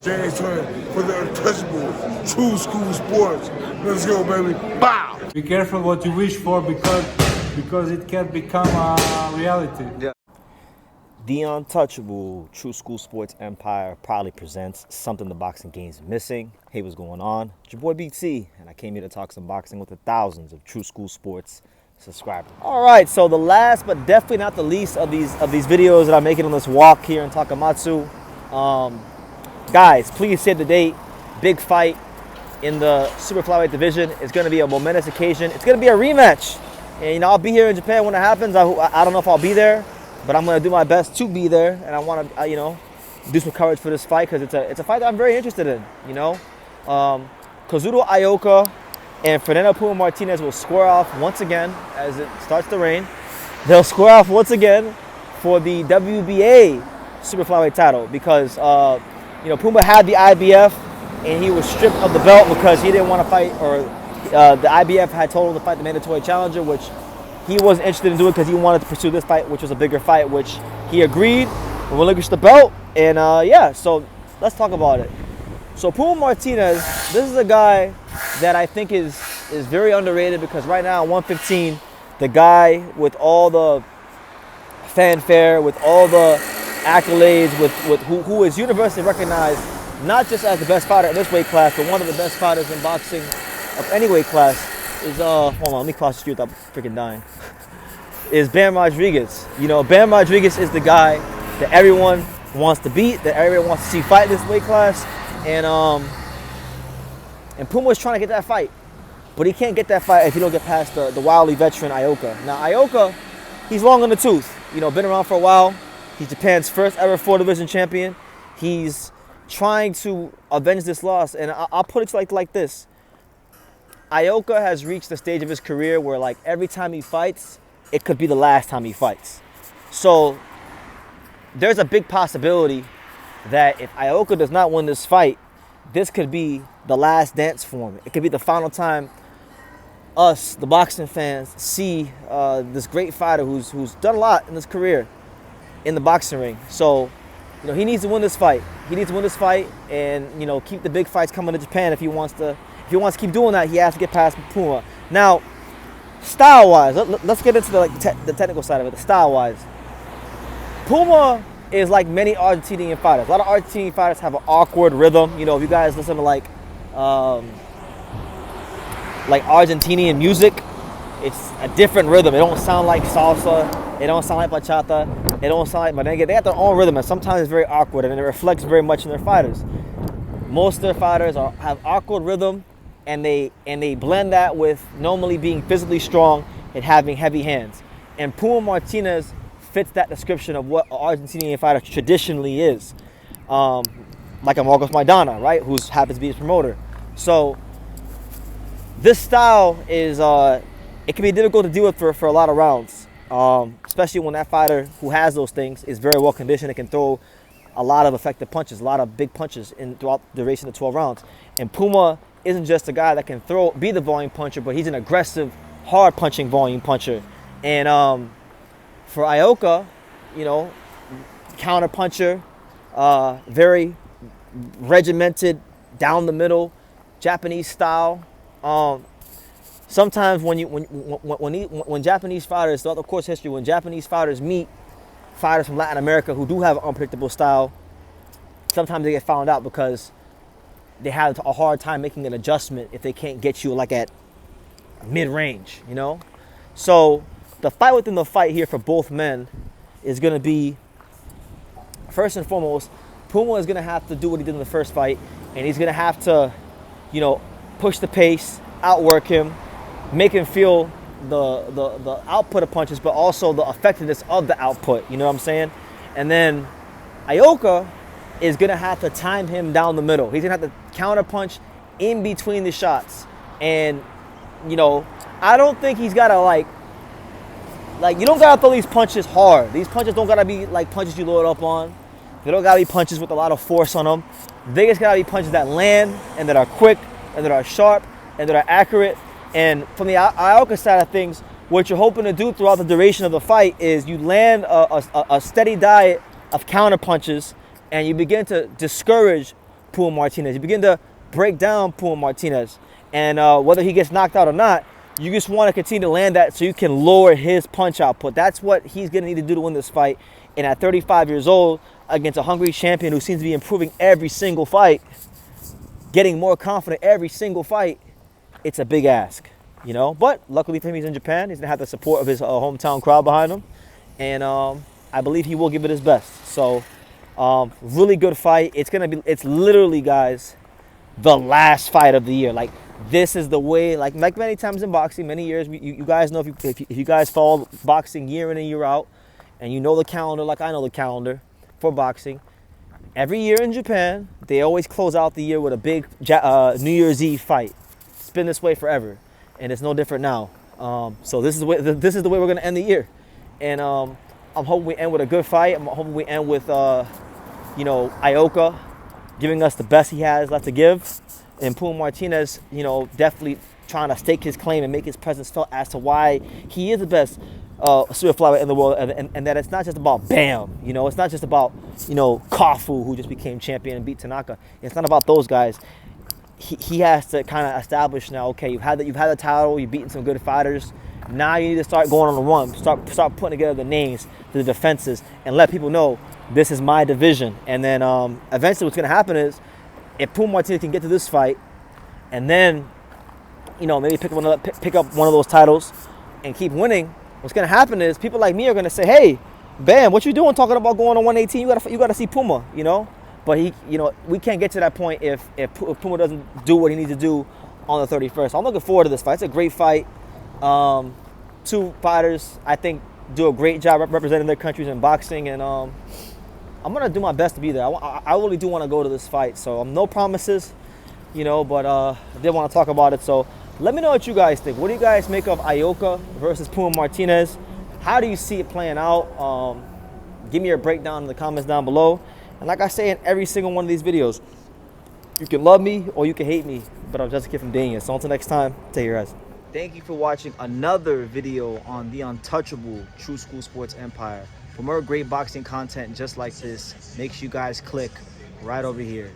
James Twin for the untouchable true school sports. Let's go, baby. Bow! Be careful what you wish for because it can become a reality. Yeah. The untouchable True School Sports Empire proudly presents something the boxing game's missing. Hey, what's going on? It's your boy BT, and I came here to talk some boxing with the thousands of True School Sports subscribers. All right, so the last but definitely not the least of these videos that I'm making on this walk here in Takamatsu. Guys, please save the date. Big fight in the super flyweight division. It's going to be a momentous occasion. It's going to be a rematch. And I'll be here in Japan when it happens. I don't know if I'll be there, but I'm going to do my best to be there. And I want to, do some coverage for this fight because it's a fight that I'm very interested in. Kazuto Ioka and Fernando Puma Martinez will square off once again as it starts to rain. They'll square off once again for the WBA super flyweight title because Puma had the IBF and he was stripped of the belt because he didn't want to fight, or the IBF had told him to fight the mandatory challenger, which he wasn't interested in doing because he wanted to pursue this fight, which was a bigger fight, which he agreed and relinquished the belt. And so let's talk about it. So Puma Martinez, this is a guy that I think is very underrated because right now at 115, the guy with all the fanfare, with all the accolades, who is universally recognized not just as the best fighter in this weight class, but one of the best fighters in boxing of any weight class is hold on, let me cross the street without freaking dying. Is Bam Rodriguez. Bam Rodriguez is the guy that everyone wants to beat, that everyone wants to see fight in this weight class, and Puma is trying to get that fight, but he can't get that fight if he don't get past the wildly veteran Ioka. Now Ioka, he's long in the tooth. Been around for a while. He's Japan's first ever 4-division champion. He's trying to avenge this loss. And I'll put it like this. Ioka has reached the stage of his career where every time he fights, it could be the last time he fights. So there's a big possibility that if Ioka does not win this fight, this could be the last dance for him. It could be the final time us, the boxing fans, see this great fighter who's done a lot in his career in the boxing ring. So, he needs to win this fight. He needs to win this fight and, keep the big fights coming to Japan. If he wants to keep doing that, he has to get past Puma. Now, style-wise, let's get into the technical side of it. The style-wise, Puma is like many Argentinian fighters. A lot of Argentinian fighters have an awkward rhythm. If you guys listen to like Argentinian music, it's a different rhythm. It don't sound like salsa. It don't sound like bachata. It don't sound like merengue. They have their own rhythm, and sometimes it's very awkward, and it reflects very much in their fighters. Most of their fighters have awkward rhythm, and they blend that with normally being physically strong and having heavy hands. And Puma Martinez fits that description of what an Argentinian fighter traditionally is, like a Marcos Maidana, right? Who happens to be his promoter. So this style is it can be difficult to deal with for a lot of rounds, especially when that fighter who has those things is very well conditioned and can throw a lot of effective punches, a lot of big punches throughout the duration of 12 rounds. And Puma isn't just a guy that can be the volume puncher, but he's an aggressive, hard punching volume puncher. And for Ioka, counter puncher, very regimented, down the middle, Japanese style. Sometimes when Japanese fighters, throughout the course of history, when Japanese fighters meet fighters from Latin America who do have an unpredictable style, sometimes they get found out because they have a hard time making an adjustment if they can't get you at mid-range, So the fight within the fight here for both men is going to be, first and foremost, Puma is going to have to do what he did in the first fight, and he's going to have to, push the pace, outwork him, make him feel the output of punches, but also the effectiveness of the output. You know what I'm saying? And then Ioka is going to have to time him down the middle. He's going to have to counter punch in between the shots. And, I don't think he's got to you don't got to throw these punches hard. These punches don't got to be punches you load up on. They don't got to be punches with a lot of force on them. They just got to be punches that land and that are quick and that are sharp and that are accurate. And from the Ioka side of things, what you're hoping to do throughout the duration of the fight is you land a steady diet of counter punches, and you begin to discourage Puma Martinez. You begin to break down Puma Martinez. And whether he gets knocked out or not, you just want to continue to land that so you can lower his punch output. That's what he's going to need to do to win this fight. And at 35 years old, against a hungry champion who seems to be improving every single fight, getting more confident every single fight, it's a big ask, you know. But luckily for him, he's in Japan. He's going to have the support of his hometown crowd behind him. And I believe he will give it his best. So, really good fight. It's literally, guys, the last fight of the year. Like, this is the way, like many times in boxing, many years, you guys know, if you guys follow boxing year in and year out, and you know the calendar like I know the calendar for boxing, every year in Japan, they always close out the year with a big New Year's Eve fight. It's been this way forever, and it's no different now. So this is the way we're gonna end the year, and I'm hoping we end with a good fight. I'm hoping we end with you know, Ioka giving us the best he has left to give, and Puma Martinez, you know, definitely trying to stake his claim and make his presence felt as to why he is the best super flyweight in the world, and that it's not just about Bam, you know, it's not just about, you know, Kafu, who just became champion and beat Tanaka. It's not about those guys. He has to kind of establish now, okay, you've had the title, you've beaten some good fighters. Now you need to start going on the run, start putting together the names, the defenses, and let people know this is my division. And then eventually what's going to happen is, if Puma Martinez can get to this fight, and then, you know, maybe pick up one of those titles and keep winning, what's going to happen is people like me are going to say, hey, Bam, what you doing talking about going to 118? You got to see Puma, you know? But you know, we can't get to that point if Puma doesn't do what he needs to do on the 31st. I'm looking forward to this fight. It's a great fight. Two fighters, I think, do a great job representing their countries in boxing, and I'm going to do my best to be there. I really do want to go to this fight, so no promises, you know, but I did want to talk about it. So let me know what you guys think. What do you guys make of Ioka versus Puma Martinez? How do you see it playing out? Give me your breakdown in the comments down below. And like I say in every single one of these videos, you can love me or you can hate me, but I'm just a kid from Dania. So until next time, take care, guys. Thank you for watching another video on the untouchable True School Sports Empire. For more great boxing content just like this, make sure you guys click right over here.